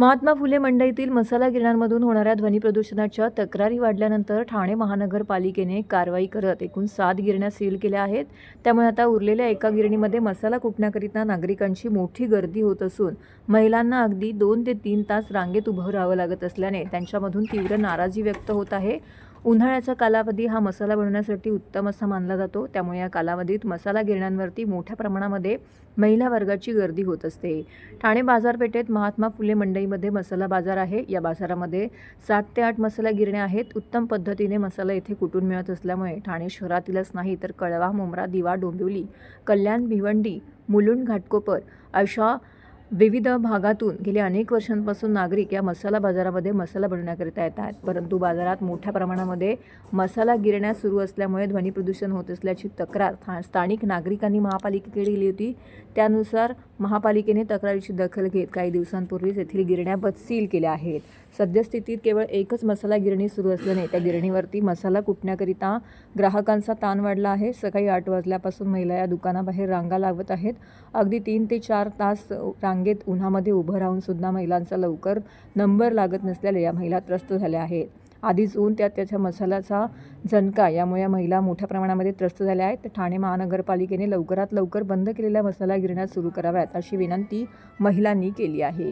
महात्मा फुले मंडईतील मसाला गिरण्यांमधून होणाऱ्या ध्वनी प्रदूषणाच्या तक्रारी वाढल्यानंतर ठाणे महानगरपालिकेने कारवाई करत एकूण 7 गिरण्या सील केल्या आहेत। त्यामुळे आता उरलेल्या एका गिरणीमध्ये मसाला कुटण्याकरिता नागरिकांची मोठी गर्दी होत असून महिलांना अगदी 2 ते 3 तास रांगेत उभं राहावं लागत असल्याने त्यांच्यामधून तीव्र नाराजी व्यक्त होत आहे। उन्हाळ्याचा कालावधी हा मसाला बनवण्यासाठी उत्तम असा मानला जातो, त्यामुळे या कालावधीत मसाला गिरण्यांवरती मोठ्या प्रमाणामध्ये महिला वर्गाची गर्दी होत असते। ठाणे बाजारपेठेत महात्मा फुले मंडईमध्ये मसाला बाजार आहे। या बाजारामध्ये 7 ते 8 मसाला गिरण्या आहेत। उत्तम पद्धतीने मसाला येथे कुटून मिळत असल्यामुळे ठाणे शहरातीलच नाही तर कळवा, मुंब्रा, दिवा, डोंबिवली, कल्याण, भिवंडी, मुलुंड, घाटकोपर अशा विविध भागातून गेल्या अनेक वर्षांपासून नागरिक या मसाला बाजारामध्ये मसाला बनवण्याकरिता येतात। परंतु बाजारात मोठ्या प्रमाणामध्ये मसाला गिरण्या सुरू असल्यामुळे ध्वनी प्रदूषण होत असल्याची तक्रार स्थानिक नागरिकांनी महापालिकेकडे दिली होती। त्यानुसार महापालिकेने तक्रारीची दखल घेत काही दिवसांपूर्वीच येथील गिरण्या सील केल्या आहेत। सद्यस्थितीत केवळ एकच मसाला गिरणी सुरू असल्याने त्या गिरणीवरती मसाला कुटण्याकरिता ग्राहकांचा ताण वाढला आहे। सकाळी 8 वाजल्यापासून महिला या दुकानाबाहेर रांगा लावत आहेत। अगदी 3 ते 4 तास रांगेत उन्हामध्ये उभं राहून सुद्धा महिलांचा लवकर नंबर लागत नसल्याने या महिला त्रस्त झाल्या आहेत। आधीच ऊन त्याच्या मसाल्याचा झणका यामुळे महिला मोठ्या प्रमाणामध्ये त्रस्त झाल्या आहेत। ठाणे महानगरपालिकेने लवकरात लवकर बंद केलेल्या मसाला गिरण्या सुरू कराव्यात अशी विनंती महिलांनी केली आहे।